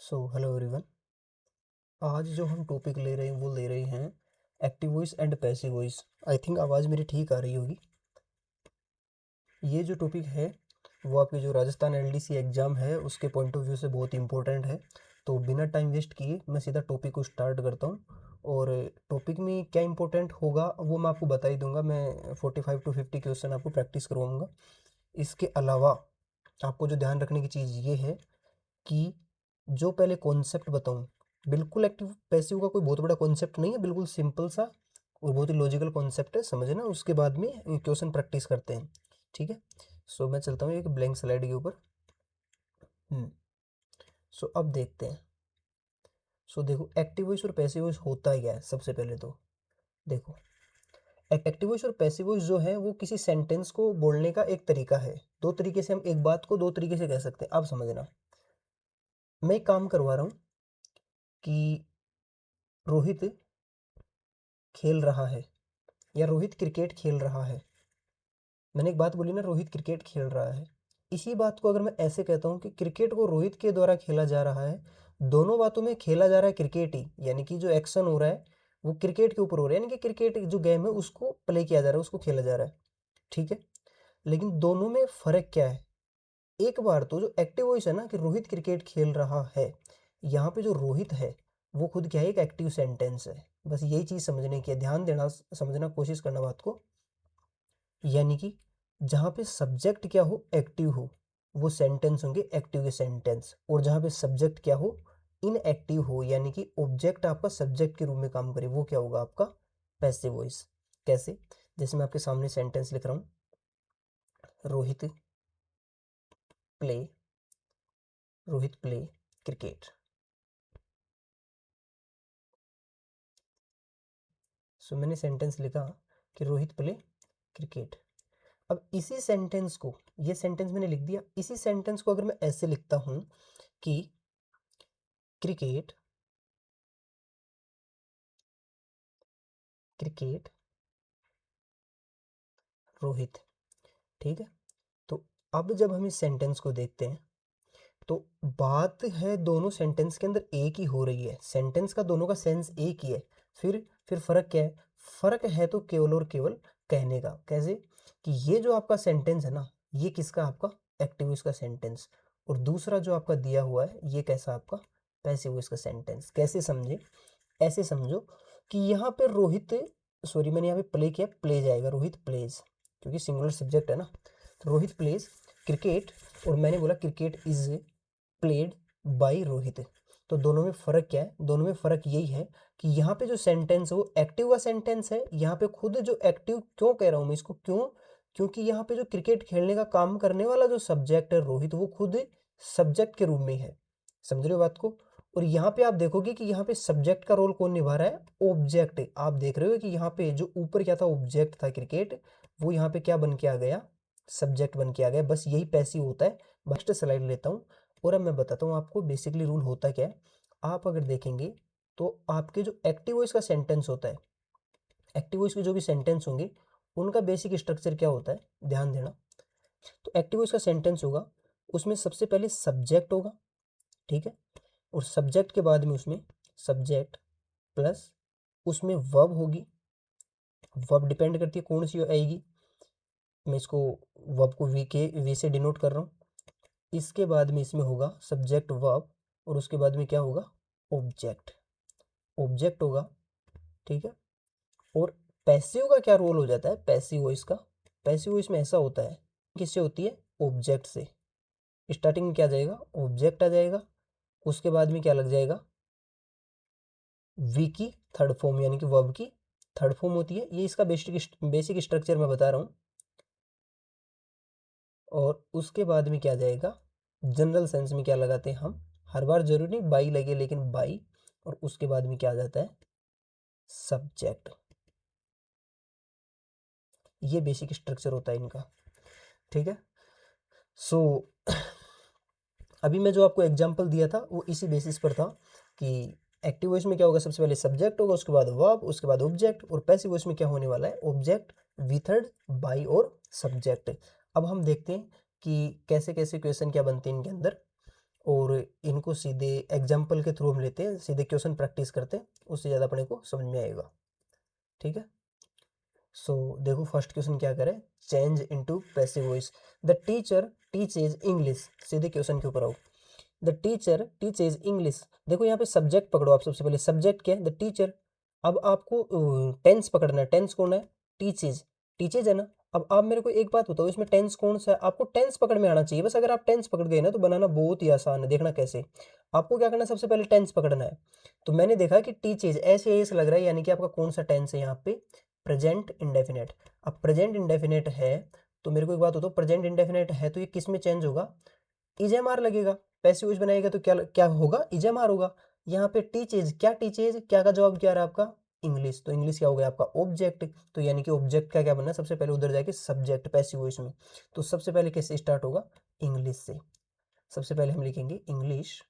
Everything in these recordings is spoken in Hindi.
Hello everyone. आज जो हम टॉपिक ले रहे हैं वो ले रहे हैं active voice and passive voice. I think आवाज़ मेरी ठीक आ रही होगी। ये जो टॉपिक है वो आपके जो राजस्थान एलडीसी एग्ज़ाम है उसके पॉइंट ऑफ व्यू से बहुत इंपॉर्टेंट है। तो बिना टाइम वेस्ट किए मैं सीधा टॉपिक को स्टार्ट करता हूँ। और टॉपिक में क्या इंपॉर्टेंट होगा वो मैं आपको बता ही दूंगा। मैं 45 to 50 क्वेश्चन आपको प्रैक्टिस करवाऊँगा। इसके अलावा आपको जो ध्यान रखने की चीज़ ये है कि जो पहले कॉन्सेप्ट बताऊं, बिल्कुल एक्टिव पैसिव का कोई बहुत बड़ा कॉन्सेप्ट नहीं है, बिल्कुल सिंपल सा और बहुत ही लॉजिकल कॉन्सेप्ट है, समझना। उसके बाद में क्वेश्चन प्रैक्टिस करते हैं, ठीक है। मैं चलता हूँ एक ब्लैंक स्लाइड के ऊपर। अब देखते हैं। देखो एक्टिव वॉइस और पैसिव वॉइस होता क्या है। सबसे पहले तो देखो, एक्टिव वॉइस और पैसिव वॉइस जो है वो किसी सेंटेंस को बोलने का एक तरीका है। दो तरीके से हम एक बात को दो तरीके से कह सकते हैं, आप समझना। मैं एक काम करवा रहा हूँ कि रोहित खेल रहा है या रोहित क्रिकेट खेल रहा है। मैंने एक बात बोली ना, रोहित क्रिकेट खेल रहा है। इसी बात को अगर मैं ऐसे कहता हूँ कि क्रिकेट को रोहित के द्वारा खेला जा रहा है, दोनों बातों में खेला जा रहा है क्रिकेट ही, यानी कि जो एक्शन हो रहा है वो क्रिकेट के ऊपर हो रहा है, यानी कि क्रिकेट जो गेम है उसको प्ले किया जा रहा है, उसको खेला जा रहा है, ठीक है। लेकिन दोनों में फर्क क्या है। एक बार तो जो एक्टिव वॉइस है ना कि रोहित क्रिकेट खेल रहा है, यहाँ पे जो रोहित है वो खुद क्या है, एक एक्टिव सेंटेंस है। बस यही चीज समझने की है, ध्यान देना, समझना कोशिश करना बात को। यानी कि जहाँ पे सब्जेक्ट क्या हो, एक्टिव हो, वो सेंटेंस होंगे एक्टिव के सेंटेंस। और जहाँ पे सब्जेक्ट क्या हो, इनएक्टिव हो, यानी कि ऑब्जेक्ट आपका सब्जेक्ट के रूप में काम करे, वो क्या होगा आपका पैसिव वॉइस। कैसे, जैसे मैं आपके सामने सेंटेंस लिख रहा हूँ, Rohit play Rohit play cricket. मैंने सेंटेंस लिखा कि रोहित प्ले क्रिकेट। अब इसी सेंटेंस को, ये सेंटेंस मैंने लिख दिया, इसी सेंटेंस को अगर मैं ऐसे लिखता हूं कि क्रिकेट क्रिकेट रोहित, ठीक है। तो अब जब हम इस सेंटेंस को देखते हैं तो बात है दोनों सेंटेंस के अंदर एक ही हो रही है, सेंटेंस का दोनों का सेंस एक ही है। फिर फर्क क्या है। फर्क है तो केवल और केवल कहने का। कैसे कि ये जो आपका सेंटेंस है ना, ये किसका, आपका एक्टिव वॉइस का सेंटेंस। और दूसरा जो आपका दिया हुआ है ये कैसा, आपका पैसिव वॉइस का सेंटेंस। कैसे समझे, ऐसे समझो कि यहाँ पे रोहित, सॉरी मैंने यहाँ पे प्ले किया, प्ले जाएगा, रोहित प्लेज, क्योंकि सिंगुलर सब्जेक्ट है ना। तो रोहित प्लेज क्रिकेट, और मैंने बोला cricket is played by Rohit. तो दोनों में फर्क क्या है, दोनों में फर्क यही है कि यहाँ पे जो सेंटेंस है वो एक्टिव का सेंटेंस है। यहाँ पे खुद जो एक्टिव क्यों कह रहा हूँ मैं इसको, क्यों, क्योंकि यहाँ पे जो क्रिकेट खेलने का काम करने वाला जो सब्जेक्ट है रोहित, वो खुद सब्जेक्ट के रूप में है। समझ रहे हो बात को। और यहाँ पे आप देखोगे कि यहाँ पे सब्जेक्ट का रोल कौन निभा रहा है, ऑब्जेक्ट। आप देख रहे हो कि यहाँ पे जो ऊपर क्या था, ऑब्जेक्ट था क्रिकेट, वो यहाँ पे क्या बन के आ गया, सब्जेक्ट बन के आ गया। बस यही पैसिव होता है। नेक्स्ट स्लाइड लेता हूँ और अब मैं बताता हूँ आपको बेसिकली रूल होता क्या है। आप अगर देखेंगे तो आपके जो एक्टिव वॉइस का सेंटेंस होता है, एक्टिव वॉइस के जो भी सेंटेंस होंगे उनका बेसिक स्ट्रक्चर क्या होता है, ध्यान देना। तो एक्टिव वॉइस का सेंटेंस होगा, उसमें सबसे पहले सब्जेक्ट होगा, ठीक है। और सब्जेक्ट के बाद में उसमें सब्जेक्ट प्लस उसमें वर्ब होगी। वर्ब डिपेंड करती है कौन सी आएगी, मैं इसको वर्ब को वी से डिनोट कर रहा हूँ। इसके बाद में इसमें होगा सब्जेक्ट वर्ब, और उसके बाद में क्या होगा, ऑब्जेक्ट, ऑब्जेक्ट होगा, ठीक है। और पैसिव का क्या रोल हो जाता है, पैसिव वॉइस का, पैसिव वॉइस में ऐसा होता है, किससे होती है, ऑब्जेक्ट से। स्टार्टिंग में क्या आ जाएगा, ऑब्जेक्ट आ जाएगा, उसके बाद में क्या लग जाएगा, वी की थर्ड फॉर्म, यानी कि वर्ब की थर्ड फॉर्म होती है। ये इसका बेसिक स्ट्रक्चर मैं बता रहा हूँ। और उसके बाद में क्या जाएगा, जनरल सेंस में क्या लगाते हैं हम, हर बार जरूरी नहीं बाई लगे, लेकिन बाई। और उसके बाद में क्या आ जाता है, सब्जेक्ट। ये बेसिक स्ट्रक्चर होता है इनका, ठीक है। सो अभी मैं जो आपको एग्जांपल दिया था वो इसी बेसिस पर था कि एक्टिव वॉइस में क्या होगा, सबसे पहले सब्जेक्ट होगा, उसके बाद वर्ब, उसके बाद ऑब्जेक्ट। और पैसिव वॉइस में क्या होने वाला है, ऑब्जेक्ट, विथर्ड, बाई और सब्जेक्ट। अब हम देखते हैं कि कैसे कैसे क्वेश्चन क्या बनते हैं इनके अंदर। और इनको सीधे एग्जाम्पल के थ्रू हम लेते हैं, सीधे क्वेश्चन प्रैक्टिस करते हैं, उससे ज़्यादा अपने को समझ में आएगा। ठीक है, सो देखो फर्स्ट क्वेश्चन क्या करे, change into passive voice. The teacher teaches English, सीधे क्वेश्चन के ऊपर आओ। द टीचर टीचेज इंग्लिश, देखो यहाँ पे सब्जेक्ट पकड़ो आप, सबसे पहले सब्जेक्ट क्या है, द टीचर। अब आपको टेंस पकड़ना है, टेंस कौन है, टीचेज, टीचेज है ना। अब आप मेरे को एक बात बताओ, इसमें टेंस कौन सा है, आपको टेंस पकड़ में आना चाहिए बस। अगर आप टेंस पकड़ गए ना तो बनाना बहुत ही आसान है। देखना कैसे, आपको क्या करना है, सबसे पहले टेंस पकड़ना है। तो मैंने देखा कि टीचेज ऐसे ऐसे लग रहा है, यानी कि आपका कौन सा टेंस है यहाँ पे, प्रेजेंट इंडेफिनेट। अब प्रेजेंट इंडेफिनेट है तो मेरे को एक बात बताओ, प्रेजेंट इंडेफिनेट है तो ये किस में चेंज होगा, इजेमार लगेगा। पैसिव वॉइस बनाएगा तो क्या क्या होगा, इजेमार होगा। यहाँ पे टीचेज, क्या टीचेज, क्या का जवाब क्या रहा आपका, इंग्लिश। तो इंग्लिश क्या हो गया आपका, ऑब्जेक्ट। तो यानी कि ऑब्जेक्ट का क्या बनना है, सबसे पहले उधर जाके सब्जेक्ट पैसिव वॉइस में। तो सबसे पहले कैसे स्टार्ट होगा, इंग्लिश से। सबसे पहले हम लिखेंगे इंग्लिश।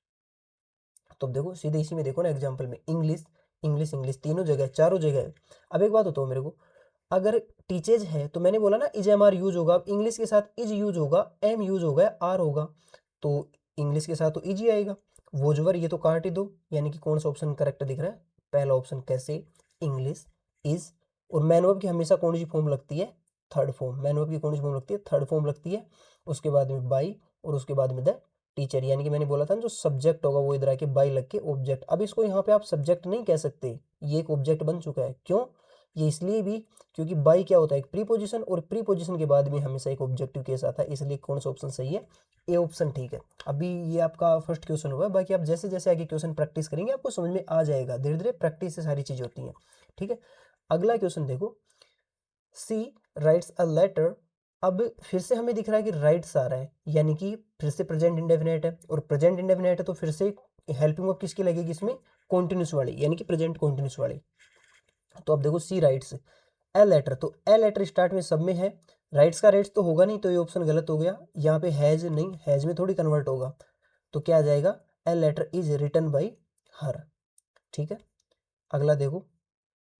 तो अब देखो सीधे इसी में देखो ना, एग्जाम्पल में इंग्लिश इंग्लिश इंग्लिश तीनों जगह, चारों जगह है। अब एक बात बताओ मेरे को, अगर टीचेज है तो मैंने बोला ना इज एम आर यूज होगा, अब इंग्लिश के साथ इज यूज होगा, एम यूज होगा, आर होगा। तो इंग्लिश के साथ तो इज ही आएगा। वोजवर ये तो काट ही दो, यानी कि कौन सा ऑप्शन करेक्ट दिख रहा है, पहला ऑप्शन। कैसे, इंग्लिश इज। और मैन वर्ब की हमेशा कौन सी फॉर्म लगती है, थर्ड फॉर्म। मैन वर्ब की कौन सी फॉर्म लगती है, थर्ड फॉर्म लगती है। उसके बाद में बाई, और उसके बाद में द टीचर, यानी कि मैंने बोला था ना जो सब्जेक्ट होगा वो इधर आके बाई लग के ऑब्जेक्ट। अब इसको यहाँ पे आप सब्जेक्ट नहीं कह सकते, ये एक ऑब्जेक्ट बन चुका है। क्यों, ये इसलिए भी क्योंकि बाई क्या होता है, एक प्रीपोजिशन, और प्रीपोजिशन के बाद में हमेशा एक ऑब्जेक्टिव केस आता है, इसलिए कौन सा ऑप्शन सही है, ए ऑप्शन ठीक है। अभी ये आपका फर्स्ट क्वेश्चन हुआ, बाकी आप जैसे जैसे आगे क्वेश्चन प्रैक्टिस करेंगे आपको समझ में आ जाएगा, धीरे धीरे प्रैक्टिस से सारी चीजें होती हैं। ठीक है, अगला क्वेश्चन देखो, सी राइट्स अ लेटर। अब फिर से हमें दिख रहा है कि राइट्स आ रहा है, यानी कि फिर से प्रेजेंट इंडेफिनेट है, और प्रेजेंट इंडेफिनेट है तो फिर से हेल्पिंग वर्ब किसकी लगेगी इसमें, कॉन्टिन्यूस वाली, यानी कि प्रेजेंट कॉन्टिन्यूस वाली। तो अब देखो सी राइट्स ए लेटर, तो ए लेटर स्टार्ट में सब में है, राइट्स का राइट्स तो होगा नहीं, तो ये ऑप्शन गलत हो गया। यहाँ पे हैज नहीं, हैज में थोड़ी कन्वर्ट होगा, तो क्या आ जाएगा, a letter is written by her. ठीक है, अगला देखो,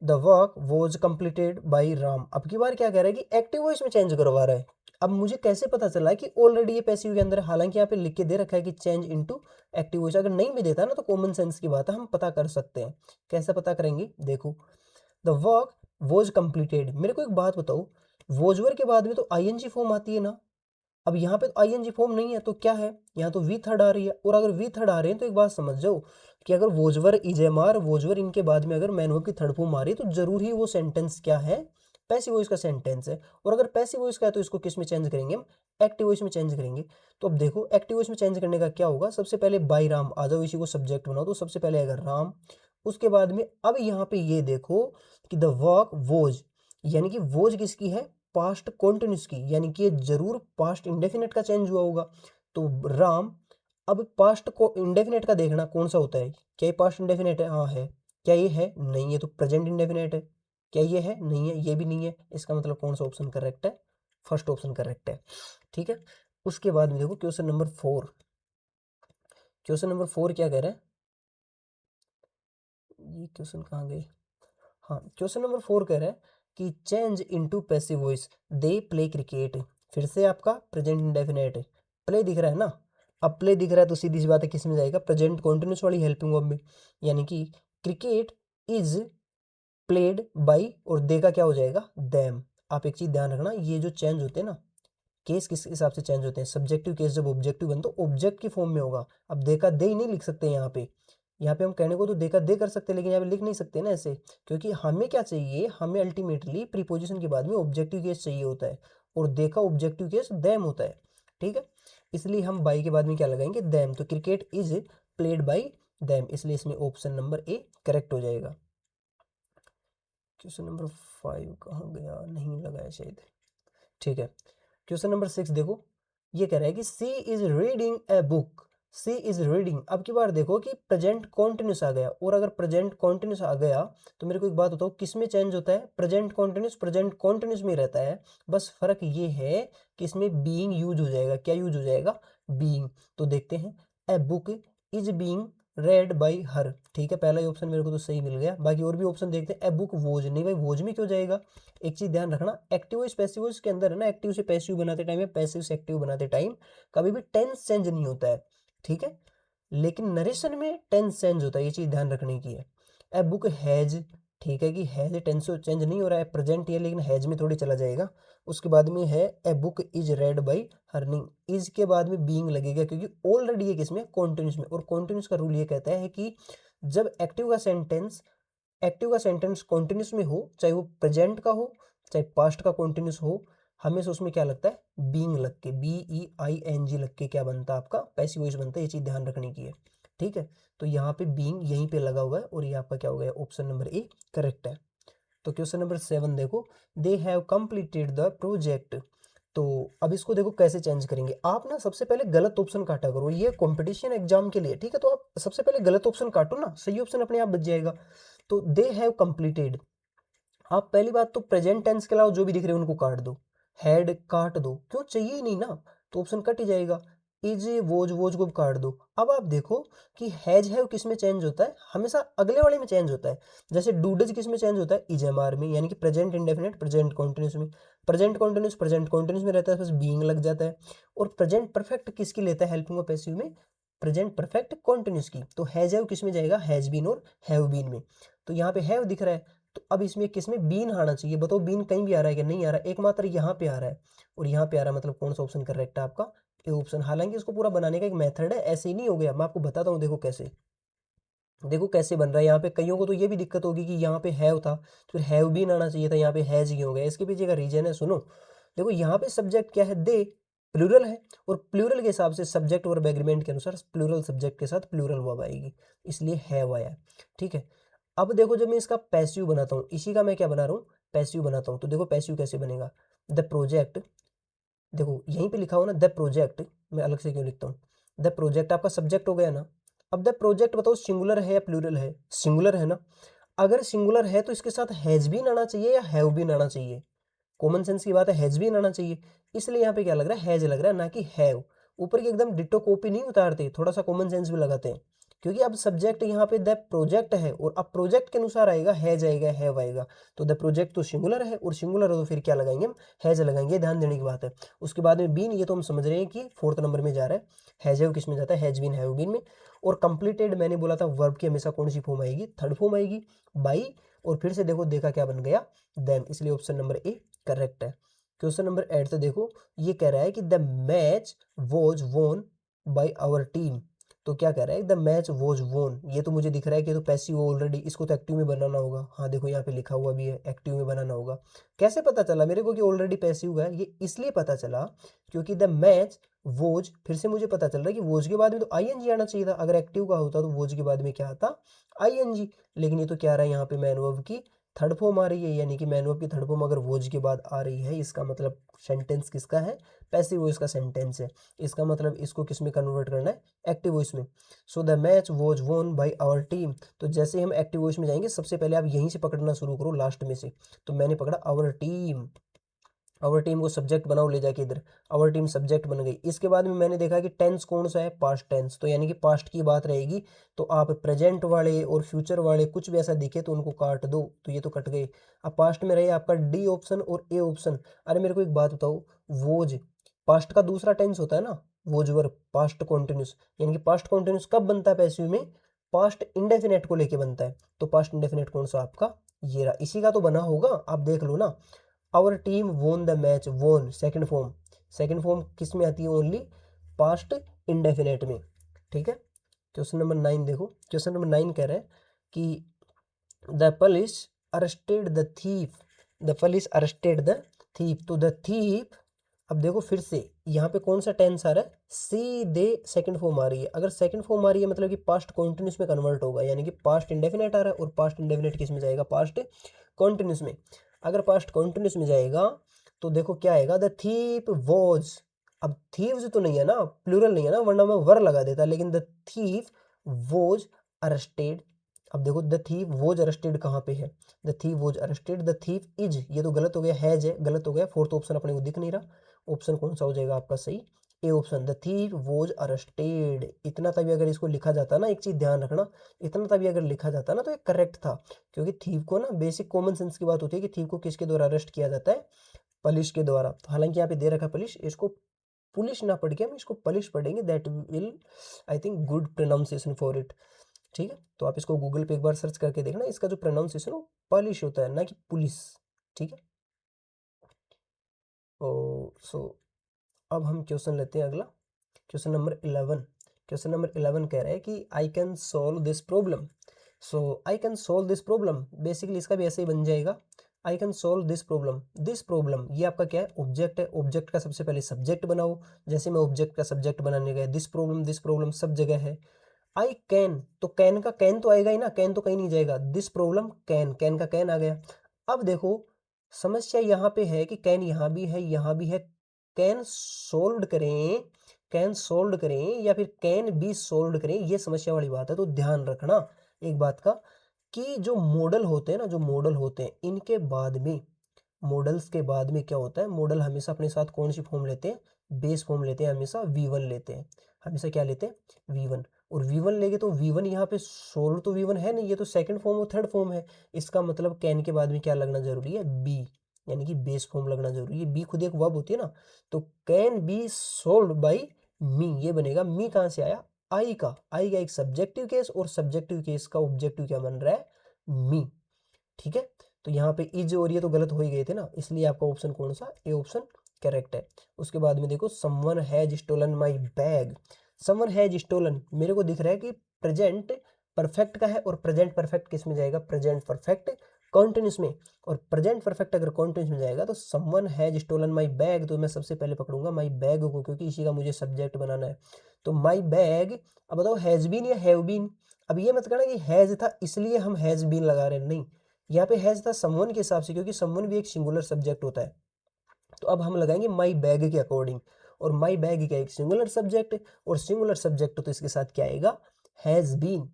the work was completed by Ram. अब की बार क्या कह रहा है कि एक्टिव वॉइस में चेंज करवा रहा है। अब मुझे कैसे पता चला कि ऑलरेडी ये पैसिव के अंदर है? हालांकि यहाँ पे लिख के दे रखा है कि चेंज इनटू एक्टिव वॉइस, अगर नहीं भी देता ना तो कॉमन सेंस की बात है, हम पता कर सकते हैं। कैसे पता करेंगे, देखो, द वर्क वॉज कंप्लीटेड। मेरे को एक बात बताओ, वॉजवर के बाद में तो आईएनजी फॉर्म आती है ना, अब यहाँ पे तो आईएनजी फॉर्म नहीं है, तो क्या है, यहाँ तो वी थर्ड आ रही है। और अगर वी थर्ड आ रहे हैं तो एक बात समझ जाओ कि अगर वोजवर इजेमार वोजवर इनके बाद में अगर मैन वर्ब की थर्ड फॉर्म आ रही है तो जरूर ही वो सेंटेंस क्या है, पैसिव वॉइस का सेंटेंस है। और अगर पैसिव वॉइस का है तो इसको किस में चेंज करेंगे, हम एक्टिव वॉइस में चेंज करेंगे। तो अब देखो एक्टिव वॉइस में चेंज करने का क्या होगा, सबसे पहले बाई राम आ जाओ, इसी को सब्जेक्ट बनाओ, तो सबसे पहले आएगा राम। उसके बाद में अब यहाँ पे ये देखो कि द वर्क वोज, यानी कि वोज किसकी है, पास्ट कॉन्टिन्यूस की, यानी कि ये जरूर पास्ट इंडेफिनेट का चेंज हुआ होगा। तो राम, अब पास्ट को इंडेफिनेट का देखना कौन सा होता है, क्या ये पास्ट इंडेफिनेट है, हाँ है। क्या ये है, नहीं है, तो प्रेजेंट इंडेफिनेट है। क्या ये है, नहीं है, ये भी नहीं है। इसका मतलब कौन सा ऑप्शन करेक्ट है, फर्स्ट ऑप्शन करेक्ट है। ठीक है, उसके बाद में देखो क्वेश्चन नंबर 4। क्वेश्चन नंबर 4 क्या कह रहा है, ये क्वेश्चन कहाँ गए, हाँ क्वेश्चन नंबर 4 कह रहा है कि change into passive voice, they play cricket. फिर से आपका प्रेजेंट इंडेफिनेट है, प्ले दिख रहा है ना। अब प्ले दिख रहा है तो सीधी सी बात है किस में जाएगा, प्रेजेंट कॉन्टिन्यूस वाली हेल्पिंग वर्ब में, यानी कि क्रिकेट इज प्लेड बाई, और दे का क्या हो जाएगा, देम। आप एक चीज ध्यान रखना, ये जो चेंज होते हैं ना, केस किस हिसाब से चेंज होते हैं, सब्जेक्टिव केस जब ऑब्जेक्टिव बन तो ऑब्जेक्ट की फॉर्म में होगा। अब दे का दे ही नहीं लिख सकते यहाँ पे, यहाँ पे हम कहने को तो दे का दे कर सकते हैं, लेकिन यहाँ पे लिख नहीं सकते ना ऐसे, क्योंकि हमें क्या चाहिए, हमें अल्टीमेटली प्रीपोजिशन के बाद में ऑब्जेक्टिव केस चाहिए होता है, और दे का ऑब्जेक्टिव केस देम होता है। ठीक है, इसलिए हम बाई के बाद में क्या लगाएंगे, देम। तो cricket is played by them, इसलिए इसमें ऑप्शन नंबर ए करेक्ट हो जाएगा। क्वेश्चन नंबर 5 कहाँ गया, नहीं लगाया शायद। ठीक है, क्वेश्चन नंबर 6 देखो, ये कह रहा है कि she is reading a book. She is reading, अब की बार देखो कि प्रेजेंट कॉन्टिन्यूस आ गया, और अगर प्रेजेंट कॉन्टिन्यूस आ गया तो मेरे को एक बात बताओ किस में चेंज होता है, प्रेजेंट कॉन्टिन्यूस में रहता है। बस फर्क ये है कि इसमें बीइंग यूज हो जाएगा, क्या यूज हो जाएगा, बीइंग। तो देखते हैं, ए book is being red by her. ठीक है, पहला ही ऑप्शन मेरे को तो सही मिल गया, बाकी और भी ऑप्शन देखते हैं। ए बुक वोज, नहीं भाई वोज में क्यों जाएगा। एक चीज ध्यान रखना, एक्टिव वॉइस पैसिव वॉइस के अंदर है ना, एक्टिव से पैसिव बनाते टाइम या पैसिव से एक्टिव बनाते टाइम कभी भी टेंस चेंज नहीं होता है। ठीक है। लेकिन नरेशन में टेंस चेंज होता है, ये चीज ध्यान रखने की है। ए बुक हैज, ठीक है कि हैज टेंस से चेंज नहीं हो रहा है, प्रेजेंट ये, लेकिन हैज में थोड़ी चला जाएगा। उसके बाद में है a book is read by herning, is के बाद में बीइंग लगेगा क्योंकि ऑलरेडी ये किसमें, कॉन्टिन्यूस में। और कॉन्टिन्यूस का रूल ये कहता है कि जब एक्टिव का सेंटेंस कॉन्टिन्यूस में हो, चाहे वो प्रेजेंट का हो चाहे पास्ट का कॉन्टिन्यूस हो, हमेशा उसमें क्या लगता है, बीइंग लग के, BEING लग के क्या बनता है आपका, पैसिव वॉइस बनता है। ये चीज ध्यान रखने की है, ठीक है। तो यहाँ पे बीइंग यहीं पे लगा हुआ है और ये आपका क्या हो गया, ऑप्शन नंबर ए करेक्ट है। तो क्वेश्चन नंबर 7 देखो, they have completed the project. तो अब इसको देखो कैसे चेंज करेंगे। आप ना सबसे पहले गलत ऑप्शन काटा करो, ये कंपटीशन एग्जाम के लिए, ठीक है। तो आप सबसे पहले गलत ऑप्शन काटो ना, सही ऑप्शन अपने आप बच जाएगा। तो दे हैव कंप्लीटेड, आप पहली बात तो प्रेजेंट टेंस के अलावा जो भी दिख रहे हैं उनको काट दो, हैड काट दो, क्यों, चाहिए ही नहीं ना, तो ऑप्शन कट ही जाएगा। इज वोज को काट दो। अब आप देखो कि हैज हैव किस में चेंज होता है, हमेशा अगले वाले में चेंज होता है। जैसे डूडज किस में चेंज होता है, इजएमआर में, यानी कि प्रेजेंट इंडेफिनिट प्रेजेंट कॉन्टिन्यूस में। प्रेजेंट कॉन्टिन्यूस में रहता है, बस बीइंग लग जाता है। और प्रेजेंट परफेक्ट किसकी लेता है, हेल्पिंग और पैसिव में, प्रेजेंट परफेक्ट कॉन्टिन्यूस की। तो हैज हैव किस में जाएगा, हैज बीन और हैव बीन में। तो यहाँ पे हैव दिख रहा है, तो अब इसमें किसमें, बीन आना चाहिए। बताओ बीन कहीं भी आ रहा है कि नहीं आ रहा है, एकमात्र यहाँ पे आ रहा है और यहाँ पे आ रहा है, मतलब कौन सा ऑप्शन करेक्ट है आपका, ए ऑप्शन। हालांकि इसको पूरा बनाने का एक मेथड है, ऐसे ही नहीं हो गया, मैं आपको बताता हूँ। देखो कैसे, देखो कैसे बन रहा है। यहाँ पे कईयों को तो ये भी दिक्कत होगी कि यहाँ पे हैव था तो फिर हैव बीन आना चाहिए था, यहाँ पे हैज क्यों हो गया। इसके पीछे का रीजन है, सुनो। देखो यहाँ पे सब्जेक्ट क्या है, दे, प्लूरल है, और प्लूरल के हिसाब से सब्जेक्ट वर्ब एग्रीमेंट के अनुसार प्लूरल सब्जेक्ट के साथ प्लूरल वर्ब आएगी, इसलिए हैव आया, ठीक है। अब देखो जब मैं इसका पैसिव बनाता हूँ, इसी का मैं क्या बना रहा हूँ, पैसिव बनाता हूँ। तो देखो पैसिव कैसे बनेगा, द प्रोजेक्ट, देखो यहीं पे लिखा हो ना द प्रोजेक्ट, मैं अलग से क्यों लिखता हूँ, द प्रोजेक्ट आपका सब्जेक्ट हो गया ना। अब द प्रोजेक्ट बताओ सिंगुलर है या प्लूरल है, सिंगुलर है ना। अगर सिंगुलर है तो इसके साथ हैज बीन आना चाहिए या हैव बीन आना चाहिए, कॉमन सेंस की बात है, हैज बीन आना चाहिए। इसलिए यहाँ पे क्या लग रहा है, हैज लग रहा है ना कि हैव। ऊपर की एकदम डिट्टो कॉपी नहीं उतारते, थोड़ा सा कॉमन सेंस भी लगाते हैं, क्योंकि अब सब्जेक्ट यहाँ पे द प्रोजेक्ट है और अब प्रोजेक्ट के अनुसार आएगा, हैज आएगा हैव आएगा। तो द प्रोजेक्ट तो सिंगुलर है और सिंगुलर है तो फिर क्या लगाएंगे हम, हैज लगाएंगे, ध्यान देने की बात है। उसके बाद में बीन, ये तो हम समझ रहे हैं कि फोर्थ नंबर में जा रहा है, हैज हैव किस में जाता है, हैज बीन हैव बीन में। और कंप्लीटेड मैंने बोला था वर्ब की हमेशा कौन सी फॉर्म आएगी, थर्ड फॉर्म आएगी, बाई। और फिर से देखो देखा क्या बन गया, देन, इसलिए ऑप्शन नंबर ए करेक्ट है। क्वेश्चन नंबर 8 तो देखो, ये कह रहा है कि द मैच वॉज वोन बाय आवर टीम। तो क्या कह रहा है, द मैच वॉज वोन, ये तो मुझे दिख रहा है कि तो पैसिव ऑलरेडी, इसको तो एक्टिव में बनाना होगा। हाँ देखो यहाँ पे लिखा हुआ भी है, एक्टिव में बनाना होगा। कैसे पता चला मेरे को कि ऑलरेडी पैसिव है, ये इसलिए पता चला क्योंकि द मैच वोज, फिर से मुझे पता चल रहा है कि वोज के बाद में तो आईएनजी आना चाहिए था। अगर एक्टिव का होता तो वोज के बाद में क्या आता, आईएनजी। लेकिन ये तो क्या आ रहा है यहाँ पे, मैन वर्ब की थर्ड फॉर्म आ रही है, यानी कि मैन वर्ब की थर्ड फॉर्म अगर वोज के बाद आ रही है, इसका मतलब सेंटेंस किसका है, पैसिव वॉइस का सेंटेंस है। इसका मतलब इसको किस में कन्वर्ट करना है, एक्टिव वॉइस में। सो द मैच वॉज वोन बाय आवर टीम। तो जैसे ही हम एक्टिव वॉइस में जाएंगे, सबसे पहले आप यहीं से पकड़ना शुरू करो, लास्ट में से। तो मैंने पकड़ा आवर टीम, आवर टीम को सब्जेक्ट बनाओ, ले जाके इधर, आवर टीम सब्जेक्ट बन गई। इसके बाद में मैंने देखा कि टेंस कौन सा है, पास्ट टेंस, तो यानी कि पास्ट की बात रहेगी। तो आप प्रेजेंट वाले और फ्यूचर वाले कुछ भी ऐसा दिखे तो उनको काट दो, तो ये तो कट गए। अब पास्ट में रहे आपका डी ऑप्शन और ए ऑप्शन। अरे मेरे को एक बात बताओ, वोज पास्ट का दूसरा टेंस होता है ना, वोज वर्ब पास्ट कॉन्टिन्यूस, यानी कि पास्ट कॉन्टिन्यूस कब बनता है पैसिव में, पास्ट इंडेफिनेट को लेके बनता है। तो पास्ट इंडेफिनेट कौन सा आपका, ये रहा, इसी का तो बना होगा, आप देख लो ना। Our team won the match, won second form, second form किस में आती है, ओनली पास्ट इंडेफिनेट में, ठीक है। क्वेश्चन नंबर 9 देखो, क्वेश्चन नंबर 9 कह रहा है कि the police arrested the thief, the police arrested the thief. तो द थीफ, अब देखो फिर से यहाँ पे कौन सा टेंस आ रहा है, सीधे सेकंड फॉर्म आ रही है। अगर सेकंड फॉर्म आ रही है मतलब कि पास्ट कॉन्टिन्यूस में कन्वर्ट होगा, यानी कि पास्ट इंडेफिनेट आ रहा है और पास्ट इंडेफिनेट किस में जाएगा, पास्ट कॉन्टिन्यूस में। अगर पास्ट कॉन्टिन्यूस में जाएगा तो देखो क्या आएगा, द थीप वॉज। अब थीव्स तो नहीं है ना, प्लूरल नहीं है ना, वरना मैं वर लगा देता, लेकिन द थीफ वॉज अरेस्टेड। अब देखो द थीफ वॉज अरेस्टेड कहाँ पे है, the thief was arrested, the thief is, ये तो गलत हो गया, हैज है, गलत हो गया। फोर्थ ऑप्शन अपने को दिख नहीं रहा, ऑप्शन कौन सा हो जाएगा आपका सही, A option, the thief was arrested. इतना तभी अगर इसको लिखा जाता ना, एक चीज ध्यान रखना, इतना तभी अगर लिखा जाता ना तो ये करेक्ट था। क्योंकि थीव को ना, बेसिक कॉमन सेंस की बात होती है कि थीव को किसके द्वारा अरेस्ट किया जाता है, पुलिस के द्वारा। तो हालांकि यहाँ पे दे रखा पुलिस, इसको पुलिश ना पढ़ के हम इसको पलिश पढ़ेंगे, that will I think good pronunciation for it. ठीक है, तो आप इसको गूगल पे एक बार सर्च करके देखना, इसका जो प्रोनाउंसिएशन वो पलिश होता है, ना कि पुलिस। ठीक है, सो अब हम क्वेश्चन लेते हैं अगला, क्वेश्चन नंबर 11। क्वेश्चन नंबर 11 कह रहा है कि I can solve this problem. So I can solve this problem, basically इसका भी ऐसे ही बन जाएगा, I can solve this problem. This problem ये आपका क्या है, ऑब्जेक्ट है, ऑब्जेक्ट का सबसे पहले सब्जेक्ट बनाओ। जैसे मैं ऑब्जेक्ट का सब्जेक्ट बनाने गया, दिस प्रॉब्लम सब जगह है। आई कैन, तो कैन का कैन तो आएगा ही ना, कैन तो कहीं नहीं जाएगा, दिस प्रॉब्लम कैन, कैन का कैन आ गया। अब देखो समस्या यहाँ पे है कि कैन यहाँ भी है, यहाँ भी है, कैन सोल्व करें, कैन सोल्व करें या फिर कैन बी सोल्व करें, ये समस्या वाली बात है। तो ध्यान रखना एक बात का कि जो मॉडल होते हैं ना, जो मॉडल होते हैं इनके बाद में, मॉडल्स के बाद में क्या होता है, मॉडल हमेशा अपने साथ कौन सी फॉर्म लेते हैं, बेस फॉर्म लेते हैं, हमेशा V1 लेते हैं, हमेशा क्या लेते हैं V1। और V1 लेंगे तो V1 यहाँ पे सोल्व तो V1 है नहीं, ये तो सेकंड फॉर्म और थर्ड फॉर्म है। इसका मतलब कैन के बाद में क्या लगना जरूरी है, बी, यानी कि बेस फॉर्म लगना जरूरी है। बी खुद एक वर्ब होती है ना, तो कैन बी सोल्व बाई मी, ये बनेगा। मी कहाँ से आया, आई का, आई का एक सब्जेक्टिव केस, और सब्जेक्टिव केस का ऑब्जेक्टिव क्या बन रहा है, मी। ठीक है, तो यहाँ पे इज और ये तो गलत हो ही गए थे ना, इसलिए आपका ऑप्शन कौन सा, ए ऑप्शन करेक्ट है। उसके बाद में देखो someone has stolen my bag. Someone has stolen, मेरे को दिख रहा है कि प्रेजेंट परफेक्ट का है, और प्रेजेंट परफेक्ट किस में जाएगा, प्रेजेंट परफेक्ट कॉन्टिन्यूस में। और प्रेजेंट परफेक्ट अगर कॉन्टिन्यूस में जाएगा तो someone has stolen my bag, तो मैं सबसे पहले पकड़ूंगा माय बैग को, क्योंकि इसी का मुझे सब्जेक्ट बनाना है। तो माय बैग, अब बताओ हैज बीन या हैव बीन। अब ये मत कहना कि हैज था इसलिए हम हैज बीन लगा रहे हैं, नहीं, यहाँ पे हैज था समवन के हिसाब से, क्योंकि समवन भी एक सिंगुलर सब्जेक्ट होता है। तो अब हम लगाएंगे माई बैग के अकॉर्डिंग, और माई बैग क्या एक सिंगुलर सब्जेक्ट, और सिंगुलर सब्जेक्ट तो इसके साथ क्या आएगा, हैज बीन।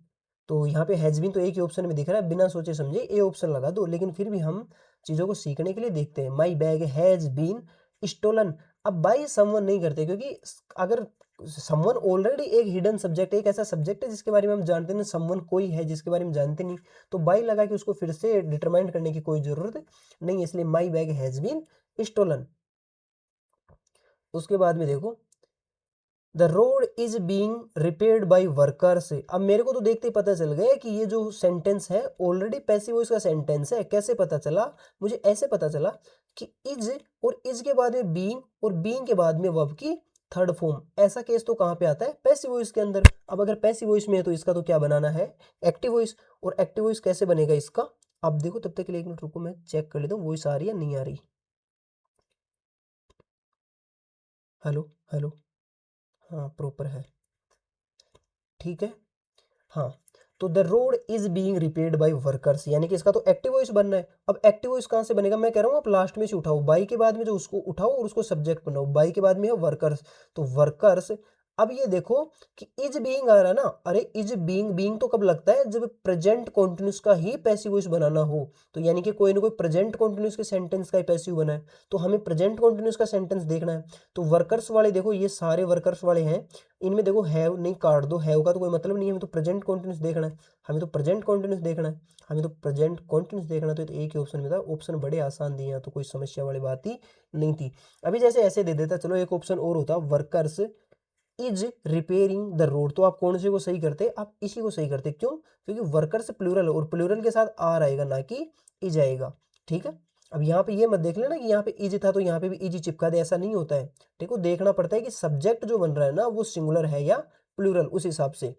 तो यहाँ पे हैज बीन तो एक ही ऑप्शन में दिख रहा है, बिना सोचे समझे ए ऑप्शन लगा दो, लेकिन फिर भी हम चीजों को सीखने के लिए देखते हैं। My bag has been stolen, अब बाई समवन नहीं करते, क्योंकि अगर समवन ऑलरेडी एक हिडन सब्जेक्ट, एक ऐसा सब्जेक्ट है जिसके बारे में हम जानते नहीं, समवन कोई है जिसके बारे में जानते नहीं, तो बाई लगा के उसको फिर से डिटरमाइन करने की कोई जरूरत नहीं है, इसलिए my bag has been stolen. उसके बाद में देखो the road is being repaired by workers. अब मेरे को तो देखते ही पता चल गया कि ये जो सेंटेंस है ऑलरेडी पैसिव वॉइस का सेंटेंस है। कैसे पता चला, मुझे ऐसे पता चला कि इज, और इज के बाद में बीइंग, और बीइंग के बाद में वर्ब की थर्ड फॉर्म। ऐसा केस तो कहाँ पे आता है, पैसिव वॉइस के अंदर। अब अगर पैसिव वॉइस में है तो इसका तो क्या बनाना है, एक्टिव वॉइस। और एक्टिव वॉइस कैसे बनेगा इसका, अब देखो, तब तक के लिए एक मिनट रुको, मैं चेक कर लेता हूँ वॉइस आ रही है या नहीं आ रही। हेलो हेलो, हाँ प्रॉपर है, ठीक है। हाँ, तो the road is being repaired by workers, यानी कि इसका तो एक्टिव वॉइस बनना है। अब एक्टिव वॉइस कहाँ से बनेगा, मैं कह रहा हूँ आप लास्ट में से उठाओ, बाई के बाद में जो उसको उठाओ और उसको सब्जेक्ट बनाओ। बाई के बाद में है वर्कर्स, तो वर्कर्स। अब ये देखो कि इज बीइंग आ रहा है ना, अरे इज बीइंग, बीइंग तो कब लगता है, जब प्रेजेंट कॉन्टिन्यूस का ही पैसिव वॉइस बनाना हो। तो यानी कि कोई ना कोई प्रेजेंट कॉन्टिन्यूस के सेंटेंस का ही पैसिव बना है, तो हमें प्रेजेंट कॉन्टिन्यूस का सेंटेंस देखना है। तो वर्कर्स वाले देखो, ये सारे वर्कर्स वाले हैं, इनमें देखो हैव नहीं, काट दो, हैव का तो कोई मतलब नहीं है, हमें तो प्रेजेंट कॉन्टिन्यूस देखना है, हमें तो प्रेजेंट कॉन्टिन्यूस देखना है, हमें तो प्रेजेंट कॉन्टिन्यूस देखना है। तो एक ही ऑप्शन में था, ऑप्शन बड़े आसान दिए हैं, तो कोई समस्या वाली बात ही नहीं थी। अभी जैसे ऐसे दे देता, चलो एक ऑप्शन और होता, workers is repairing the road, तो आप कौन से को सही करते, आप इसी को सही करते। क्यों, क्योंकि वर्कर्स प्लूरल, और प्लूरल के साथ आर आएगा ना कि इज आएगा। ठीक है, अब यहाँ पे ये मत देख लेना कि यहाँ पे इज था तो यहाँ पे भी इज चिपका दे, ऐसा नहीं होता है। ठीक है, देखना पड़ता है कि सब्जेक्ट जो बन रहा है ना वो सिंगुलर है या प्लूरल, उस हिसाब से।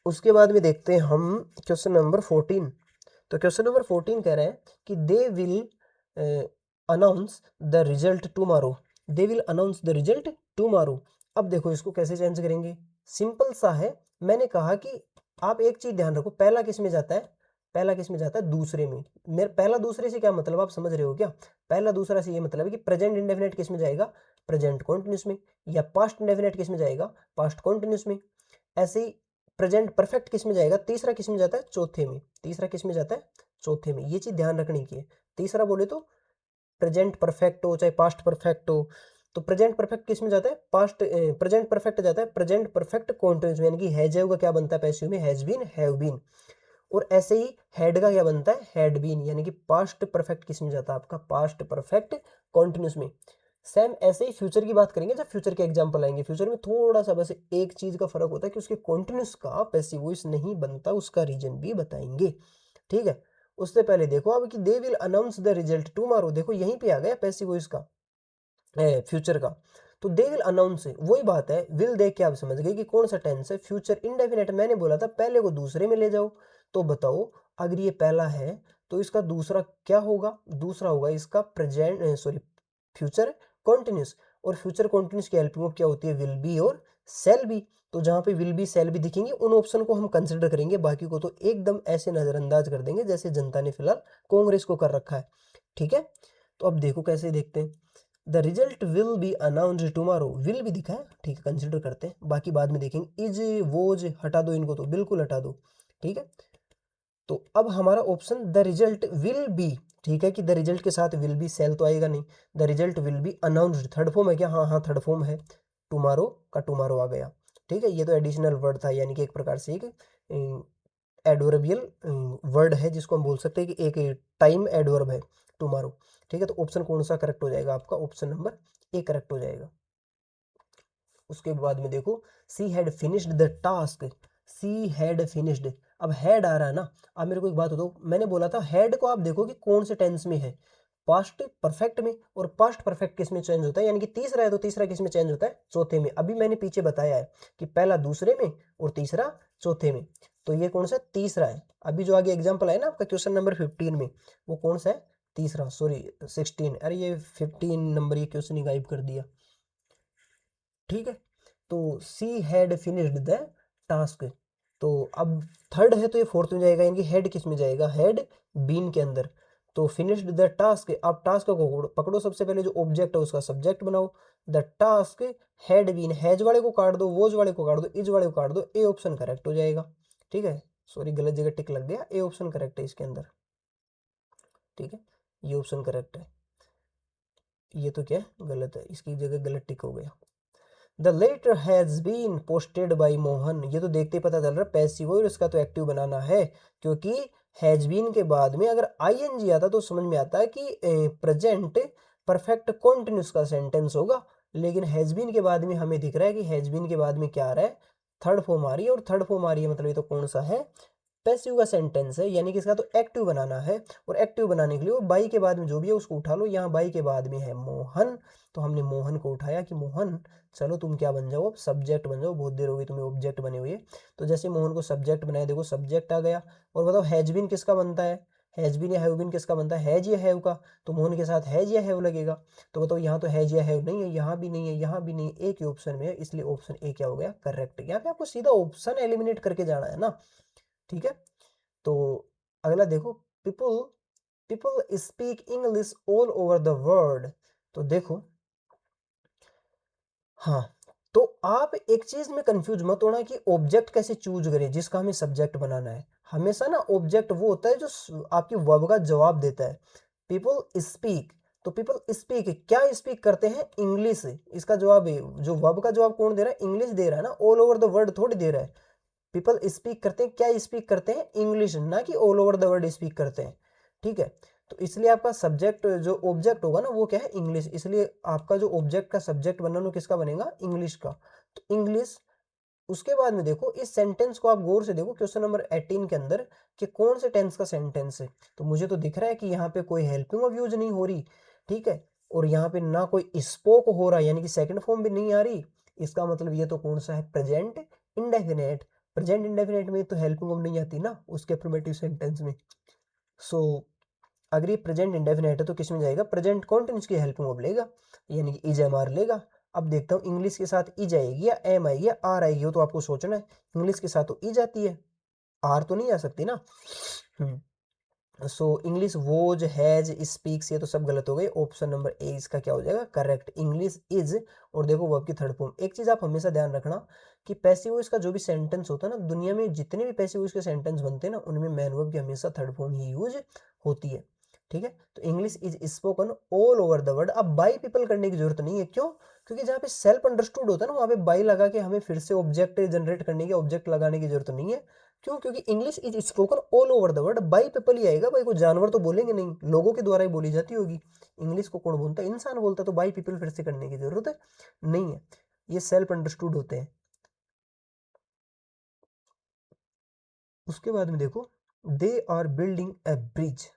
उसके बाद में देखते हैं हम क्वेश्चन नंबर 14। तो क्वेश्चन नंबर 14 कह रहे हैं कि they will announce the result tomorrow, they will announce the result tomorrow. अब देखो इसको कैसे चेंज करेंगे, सिंपल सा है। मैंने कहा कि आप एक चीज ध्यान रखो, पहला किस में जाता है, पहला किस में जाता है, दूसरे में। मेरे पहला दूसरे से क्या मतलब, आप समझ रहे हो क्या, पहला दूसरा से ये मतलब है कि प्रेजेंट इंडेफिनेट किस में जाएगा, प्रेजेंट कॉन्टिन्यूस में, या पास्ट इंडेफिनेट किस में जाएगा, पास्ट कॉन्टिन्यूस में। ऐसे ही प्रेजेंट परफेक्ट किस में जाएगा, तीसरा किस में जाता है, चौथे में। तीसरा किस में जाता है, चौथे में। ये चीज ध्यान रखने की है। तीसरा बोले तो प्रेजेंट परफेक्ट हो चाहे पास्ट परफेक्ट हो, तो प्रेजेंट परफेक्ट किस में जाता है, पास्ट, प्रेजेंट परफेक्ट जाता है प्रेजेंट परफेक्ट कॉन्टिन्यूस में, यानी कि हैज का क्या बनता है पैसिव में, हैज बीन, हैव बीन। और ऐसे ही हैड का क्या बनता है, हैड बीन, यानी कि पास्ट परफेक्ट किस में जाता है आपका, पास्ट परफेक्ट कॉन्टिन्यूस में। सेम ऐसे ही फ्यूचर की बात करेंगे जब फ्यूचर के एग्जांपल आएंगे। फ्यूचर में थोड़ा सा बस एक चीज का फर्क होता है कि उसके कॉन्टिन्यूस का पैसिव वॉइस नहीं बनता, उसका रीजन भी बताएंगे। ठीक है, उससे पहले देखो अब कि they will announce the result tomorrow, देखो यहीं पे आ गया पैसिव वॉइस का, फ्यूचर का। तो दे विल अनाउंस वही बात है, विल देख के आप समझ गए कि कौन सा टेंस है। फ्यूचर इंडेफिनेट मैंने बोला था पहले को दूसरे में ले जाओ, तो बताओ अगर ये पहला है तो इसका दूसरा क्या होगा, दूसरा होगा इसका प्रेजेंट, सॉरी फ्यूचर कॉन्टिन्यूस। और फ्यूचर कॉन्टिन्यूस की हेल्पिंग ऑफ क्या होती है, विल बी और सेल बी। तो जहां पे विल बी सेल बी दिखेंगे उन ऑप्शन को हम कंसिडर करेंगे, बाकी को तो एकदम ऐसे नजरअंदाज कर देंगे जैसे जनता ने फिलहाल कांग्रेस को कर रखा है। ठीक है, तो अब देखो कैसे देखते हैं। The result will be announced tomorrow, will भी दिखा है, ठीक है कंसिडर करते हैं, बाकी बाद में देखेंगे। इज वोज हटा दो, इनको तो बिल्कुल हटा दो। ठीक है, तो अब हमारा option the result will be, ठीक है कि द रिजल्ट के साथ विल बी सेल तो आएगा नहीं, the result will be announced third form है क्या, हाँ हाँ थर्ड फॉर्म है, टुमारो का टुमारो आ गया। ठीक है, ये तो एडिशनल वर्ड था, यानी कि एक प्रकार से एक एडवर्बियल वर्ड है जिसको हम बोल सकते हैं कि एक टाइम एडवर्ब है टुमारो। ठीक है, तो ऑप्शन कौन सा करेक्ट हो जाएगा आपका, ऑप्शन नंबर ए करेक्ट हो जाएगा। उसके बाद में देखो she had finished the task, she had finished, अब हैड आ रहा है ना। अब मेरे को एक बात बताओ, मैंने बोला था हैड को आप देखो कि कौन से टेंस में है, पास्ट परफेक्ट में, और पास्ट परफेक्ट किस में चेंज होता है, यानी कि तीसरा है तो तीसरा किस में चेंज होता है, चौथे में। अभी मैंने पीछे बताया है कि पहला दूसरे में और तीसरा चौथे में, तो ये कौन सा तीसरा है। अभी जो आगे एग्जाम्पल है ना आपका क्वेश्चन नंबर 15 में, वो कौन सा है, तीसरा, सॉरी 16, अरे ये 15 नंबर ये क्वेश्चन ही गायब कर दिया। ठीक है, तो she had finished the task, तो अब थर्ड है तो ये फोर्थ में जाएगा, यानी कि हेड किस में जाएगा, हेड बीन के अंदर। तो फिनिश्ड द टास्क, आप टास्क को पकड़ो, सबसे पहले जो ऑब्जेक्ट है उसका सब्जेक्ट बनाओ, the task had been, has वाले को काट दो, वोज वाले को काट दो, इज वाले को काट दो, ए ऑप्शन करेक्ट हो जाएगा। ठीक है, सॉरी गलत जगह टिक लग गया, ए ऑप्शन करेक्ट है इसके अंदर। ठीक है, ये ऑप्शन करेक्ट है, ये तो क्या है गलत है, इसकी जगह गलत टिक हो गया। The letter has been posted by Mohan, ये तो देखते ही पता चल रहा है पैसिव और इसका तो एक्टिव बनाना है, क्योंकि हैज बीन के बाद में अगर आईएनजी आता तो समझ में आता है कि प्रेजेंट परफेक्ट कॉन्टिन्यूस का सेंटेंस होगा, लेकिन हैज बीन के बाद में हमें दिख रहा है कि हैज बीन के बाद में क्या आ रहा है, थर्ड फॉर्म आ रही है, और थर्ड फॉर्म आ रही है मतलब ये तो कौन सा है, पैसिव का सेंटेंस है, यानी कि इसका तो एक्टिव बनाना है। और एक्टिव बनाने के लिए वो बाई के बाद में जो भी है उसको उठा लो, यहाँ बाई के बाद में है मोहन, तो हमने मोहन को उठाया कि मोहन चलो तुम क्या बन जाओ, अब सब्जेक्ट बन जाओ, बहुत देर हो गई तुम्हें ऑब्जेक्ट बने हुए। तो जैसे मोहन को सब्जेक्ट बनाया, देखो सब्जेक्ट आ गया। और बताओ हैजबीन किसका बनता है, हैजबीन या हैवबीन किसका बनता है, हैज या हैव का, तो मोहन के साथ हैज या हैव लगेगा। तो बताओ यहाँ तो हैज या हैव नहीं है, यहाँ भी नहीं है, यहाँ भी नहीं है, एक ही ऑप्शन में है, इसलिए ऑप्शन ए क्या हो गया, करेक्ट। यहाँ पे आपको सीधा ऑप्शन एलिमिनेट करके जाना है ना। ठीक है, तो अगला देखो, people people speak English all over the world, तो देखो हाँ, तो आप एक चीज में कंफ्यूज मत होना कि ऑब्जेक्ट कैसे चूज करें जिसका हमें सब्जेक्ट बनाना है। हमेशा ना ऑब्जेक्ट वो होता है जो आपकी वर्ब का जवाब देता है। पीपल स्पीक, तो पीपल स्पीक क्या स्पीक करते हैं, इंग्लिश, इसका जवाब है, जो वर्ब का जवाब कौन दे रहा है, इंग्लिश दे रहा है ना, ऑल ओवर द वर्ल्ड थोड़ी दे रहा है। पीपल स्पीक करते हैं, क्या स्पीक करते हैं, इंग्लिश, ना कि all over the world speak करते हैं। ठीक है, तो इसलिए आपका सब्जेक्ट जो ऑब्जेक्ट होगा ना वो क्या है, इंग्लिश, इसलिए आपका जो ऑब्जेक्ट का सब्जेक्ट बनना वो किसका बनेगा, इंग्लिश का, तो इंग्लिश। उसके बाद में देखो इस सेंटेंस को आप गौर से देखो क्वेश्चन नंबर 18 के अंदर कि कौन से टेंस का सेंटेंस है। तो मुझे तो दिख रहा है कि यहाँ पे कोई हेल्पिंग ऑफ यूज नहीं हो रही। ठीक है, और यहाँ पे ना कोई स्पोक हो रहा है, यानी कि सेकंड फॉर्म भी नहीं आ रही। इसका मतलब ये तो कौन सा है, प्रेजेंट इंडेफिनेट। प्रेजेंट इंडेफिनेट में तो हेल्पिंग ऑफ नहीं आती ना उसके अफर्मेटिव सेंटेंस में। सो अगर ये प्रेजेंट इंडेफिनेट है तो किस में जाएगा, प्रेजेंट कॉन्टिन्यूस की हेल्पिंग ऑफ लेगा, यानी कि इज एम आर लेगा। अब देखता हूँ इंग्लिश के साथ ई जाएगी या एम आएगी या आर आएगी, वो तो आपको सोचना है। इंग्लिश के साथ तो ई जाती है, आर तो नहीं आ सकती ना। So English was has speaks, ये तो सब गलत हो गए, ऑप्शन नंबर ए इसका क्या हो जाएगा, करेक्ट, इंग्लिश इज। और देखो वर्ब की थर्ड फॉर्म, एक चीज आप हमेशा ध्यान रखना कि पैसिव वॉइस का जो भी सेंटेंस होता है ना, दुनिया में जितने भी पैसिव वॉइस के सेंटेंस बनते हैं ना, उनमें मैन वर्ब की हमेशा थर्ड फॉर्म ही यूज होती है। ठीक है, तो English is spoken all over the world, अब बाई पीपल करने की जरूरत नहीं है, क्यों, क्योंकि जहाँ पे सेल्फ अंडरस्टूड होता है ना वहाँ पे बाई लगा के हमें फिर से ऑब्जेक्ट जनरेट करने की, ऑब्जेक्ट लगाने की जरूरत नहीं है। क्यों? क्योंकि English is spoken all over the world, by people ही आएगा। भाई कोई जानवर तो बोलेंगे नहीं, लोगों के द्वारा ही बोली जाती होगी। इंग्लिश को कौन बोलता है? इंसान बोलता है। तो बाई पीपल फिर से करने की जरूरत है नहीं है, ये सेल्फ अंडरस्टूड होते हैं। उसके बाद में देखो, they are building a bridge,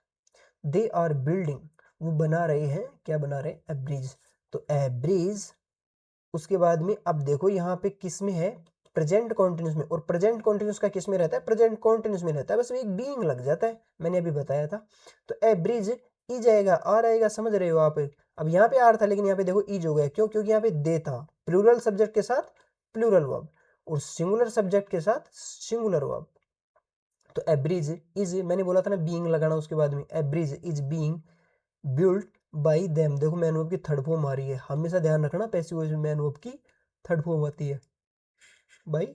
they are building, वो बना रहे हैं, क्या बना रहे हैं? A bridge. तो ए ब्रिज, उसके बाद में अब देखो यहाँ पे किस में है? प्रेजेंट कॉन्टिन्यूस में। और प्रेजेंट कॉन्टिन्यूस का किस में रहता है? प्रेजेंट कॉन्टिन्यूस में रहता है, बस एक बीइंग लग जाता है, मैंने अभी बताया था। तो ए ब्रिज इज आएगा, आर आएगा, समझ रहे हो आप? अब यहाँ पे आर था लेकिन यहाँ पे देखो इज हो गया, क्यों? क्योंकि यहाँ पे दे था, प्लूरल सब्जेक्ट के साथ प्लूरल वर्ब, और सिंगुलर सब्जेक्ट के साथ सिंगुलर वर्ब। तो ए ब्रिज इज, मैंने बोला था ना बीइंग लगाना उसके बाद में, a bridge is being built by them. देखो मैन वर्ब की थर्ड फॉर्म आ रही है, हमेशा ध्यान रखना पैसिव वॉइस में मैन वर्ब की थर्ड फॉर्म आती है, बाई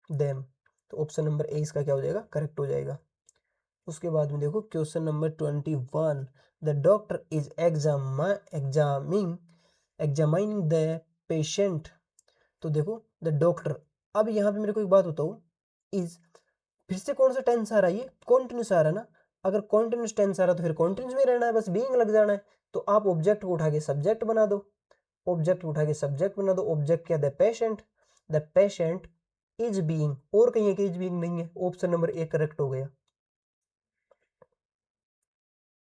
देम। तो ऑप्शन नंबर ए इसका क्या हो जाएगा? करेक्ट हो जाएगा। उसके बाद में देखो question number 21, the doctor is examining the patient. तो देखो द डॉक्टर, अब यहाँ पे मेरे को एक बात बताओ, इज फिर से कौन सा टेंस आ रहा है? ये कॉन्टिन्यूस आ रहा है ना। अगर कॉन्टिन्यूस टेंस आ रहा है तो फिर कॉन्टिन्यूस में रहना है, बस बीइंग लग जाना है। तो आप ऑब्जेक्ट को उठा के सब्जेक्ट बना दो, ऑब्जेक्ट उठा के सब्जेक्ट बना दो। ऑब्जेक्ट क्या? द पेशेंट इज बीइंग, और कहीं के इज बीइंग नहीं है। ऑप्शन नंबर ए करेक्ट हो गया।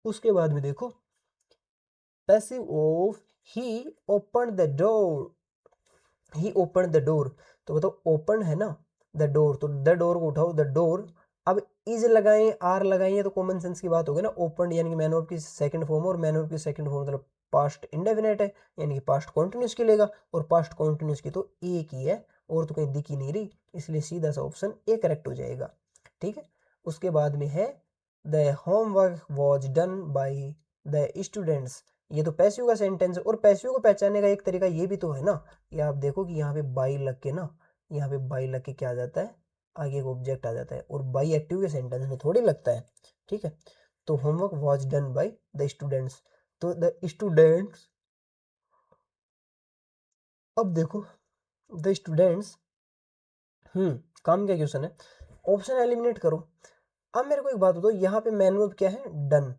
उसके बाद में देखो passive of he open the door, he open the door. तो बताओ ओपन है ना द डोर, तो द डोर को उठाओ, द डोर। अब इज लगाएं, आर लगाएं, तो कॉमन सेंस की बात होगी ना। ओपन यानी कि मैन वर्ब की सेकंड फॉर्म, और मैन वर्ब की सेकंड फॉर्म मतलब पास्ट इंडेफिनेट है, यानी कि पास्ट कॉन्टिन्यूस की लेगा, और पास्ट कॉन्टिन्यूस की तो एक ही है, और तो कहीं दिख ही नहीं रही, इसलिए सीधा सा ऑप्शन ए करेक्ट हो जाएगा। ठीक है। उसके बाद में है the homework was done by the students. ये तो पैसिव का सेंटेंस है, और पैसिव को पहचानने का एक तरीका ये भी तो है ना, ये आप देखो कि यहाँ पे बाई लग के ना, यहाँ पे बाई लग के क्या आ जाता है? आगे एक ऑब्जेक्ट आ जाता है, और बाई एक्टिव के सेंटेंस में थोड़ी लगता है। ठीक है। तो homework was done by the students, तो द स्टूडेंट्स, अब देखो द स्टूडेंट्स, काम क्या क्वेश्चन है? ऑप्शन एलिमिनेट करो। अब मेरे को एक बात बताओ, यहाँ पे मैन वर्ब क्या है? डन।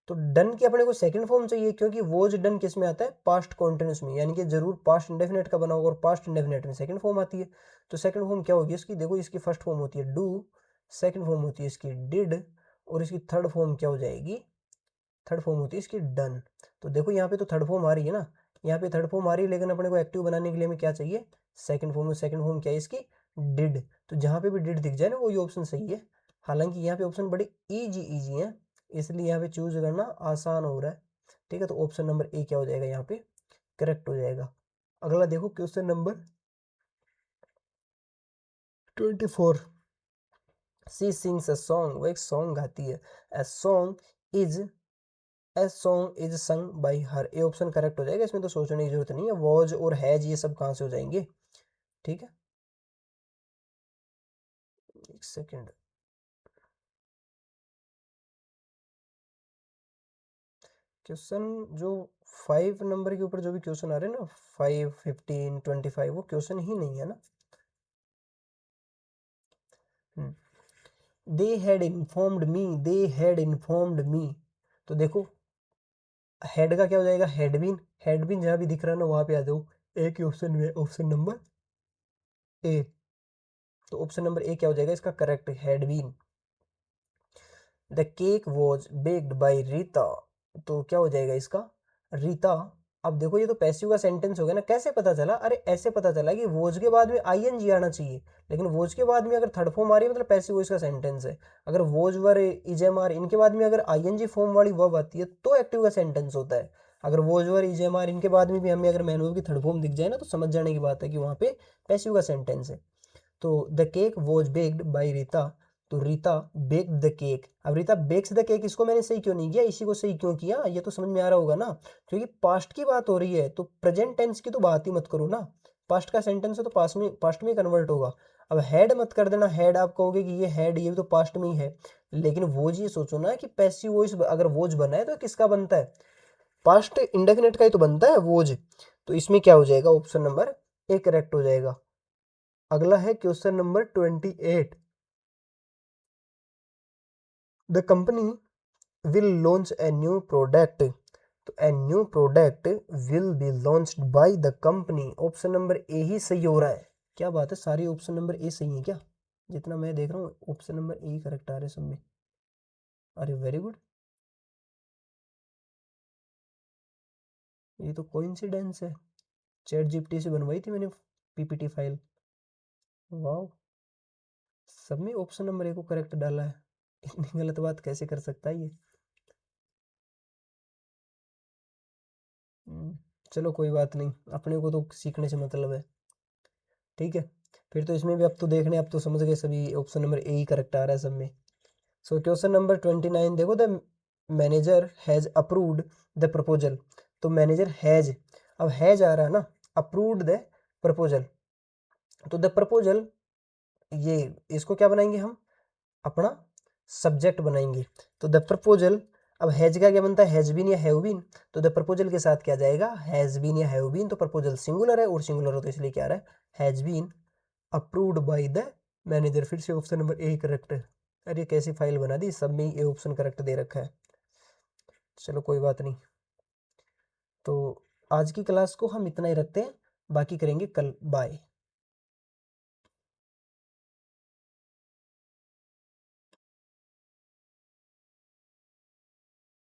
तो डन की अपने को सेकंड फॉर्म चाहिए, क्योंकि वॉज डन किस में आता है? पास्ट कॉन्टिन्यूस में, यानी कि जरूर पास्ट इंडेफिनेट का बना होगा, और पास्ट इंडेफिनेट में सेकंड फॉर्म आती है। तो सेकंड फॉर्म क्या होगी इसकी? देखो इसकी फर्स्ट फॉर्म होती है डू, सेकंड फॉर्म होती है इसकी डिड, और इसकी थर्ड फॉर्म क्या हो जाएगी? थर्ड फॉर्म होती है इसकी डन। तो देखो यहाँ पे तो थर्ड फॉर्म आ रही है ना, यहाँ पे थर्ड फॉर्म आ रही है, लेकिन अपने को एक्टिव बनाने के लिए हमें क्या चाहिए? Second form. सेकंड फॉर्म क्या है इसकी? डिड। तो जहाँ पे भी डिड दिख जाए ना वही ऑप्शन सही है। हालांकि यहाँ पे ऑप्शन बड़े इजी इजी हैं, इसलिए यहाँ पे चूज करना आसान हो रहा है। ठीक है। तो ऑप्शन नंबर ए क्या हो जाएगा? यहाँ पे करेक्ट हो जाएगा। अगला देखो question number 24, she sings a song, वो एक सॉन्ग गाती है। A song is, a song is sung by her, A option correct हो जाएगा। इसमें तो सोचने की जरूरत नहीं है, वॉज और हैज ये सब कहाँ से हो जाएंगे। ठीक है। एक सेकेंड, क्वेश्चन जो 5 नंबर के ऊपर जो भी क्वेश्चन आ रहे हैं ना, 5, 15, 25, वो क्वेश्चन ही नहीं है ना। They had informed me, they had informed मी। तो देखो हेड का क्या हो जाएगा? Had been. हैड बीन जहाँ भी दिख रहा है ना वहाँ पे आ जाओ, ए के ऑप्शन में, ऑप्शन नंबर ए। तो ऑप्शन नंबर ए क्या हो जाएगा इसका? Correct, had been. The cake was baked by Rita, तो क्या हो जाएगा इसका? रीता। अब देखो ये तो पैसिव का सेंटेंस हो गया ना, कैसे पता चला? अरे ऐसे पता चला कि वॉज के बाद में आईएनजी आना चाहिए, लेकिन वॉज के बाद में अगर थर्ड फॉर्म आ रही है मतलब पैसिव वॉइस का सेंटेंस है। अगर वॉज वर इजेमआर इनके बाद में अगर आईएनजी फॉर्म वाली वर्ब आती है तो एक्टिव का सेंटेंस होता है। अगर वॉज वर इजेमआर इनके बाद में भी हमें अगर मैनुअल की थर्ड फॉर्म दिख जाए ना तो समझ जाने की बात है कि वहाँ पे पैसिव का सेंटेंस है। तो the cake was baked by Rita, तो रीता बेक द केक। अब रीता बेक्स द केक, इसको मैंने सही क्यों नहीं किया, इसी को सही क्यों किया, ये तो समझ में आ रहा होगा ना। क्योंकि पास्ट की बात हो रही है तो प्रेजेंट टेंस की तो बात ही मत करो ना, पास्ट का सेंटेंस है तो पास्ट में कन्वर्ट होगा। अब हैड मत कर देना, हैड आप कहोगे कि ये हैड, ये भी तो पास्ट में ही है, लेकिन वोज ये सोचो ना कि पैसिव वॉइस अगर वोज बना है तो किसका बनता है? पास्ट इंडेफिनेट का ही तो बनता है वोज। तो इसमें क्या हो जाएगा, ऑप्शन नंबर ए करेक्ट हो जाएगा। अगला है question number 28। The company will launch a new product. तो a new product will be launched by the company. Option number A ही सही हो रहा है। क्या बात है, सारे ऑप्शन नंबर ए सही है क्या? जितना मैं देख रहा हूँ ऑप्शन नंबर ए ही करेक्ट आ रहे हैं सब में। अरे वेरी गुड, ये तो कोइंसिडेंस है। चैट जीपीटी से बनवाई थी मैंने पीपीटी फाइल। वाह, सब में ऑप्शन नंबर ए को करेक्ट डाला है। इतनी गलत बात कैसे कर सकता है ये। चलो कोई बात नहीं, अपने को तो सीखने से मतलब है। ठीक है, फिर तो इसमें भी अब तो देखने, अब तो समझ गए सभी, ऑप्शन नंबर ए ही करेक्ट आ रहा है सब में। सो क्वेश्चन नंबर 29 देखो, the manager has approved the proposal. तो मैनेजर हैज, अब हैज आ रहा है ना, अप्रूव्ड द प्रपोजल, तो द प्रपोजल, ये इसको क्या बनाएंगे हम, अपना सब्जेक्ट बनाएंगे। तो द प्रपोजल, अब हैज का क्या बनता है, हैज बीन या हैव बीन। तो द प्रपोजल के साथ क्या जाएगा, हैज बीन या हैव बीन। तो प्रपोजल सिंगुलर है, और सिंगुलर हो तो इसलिए क्या आ रहा है, has been approved by the manager. फिर से ऑप्शन नंबर ए करेक्ट है। अरे कैसी फाइल बना दी, सब में ये ऑप्शन करेक्ट दे रखा है। चलो कोई बात नहीं, तो आज की क्लास को हम इतना ही रखते हैं, बाकी करेंगे कल। बाय।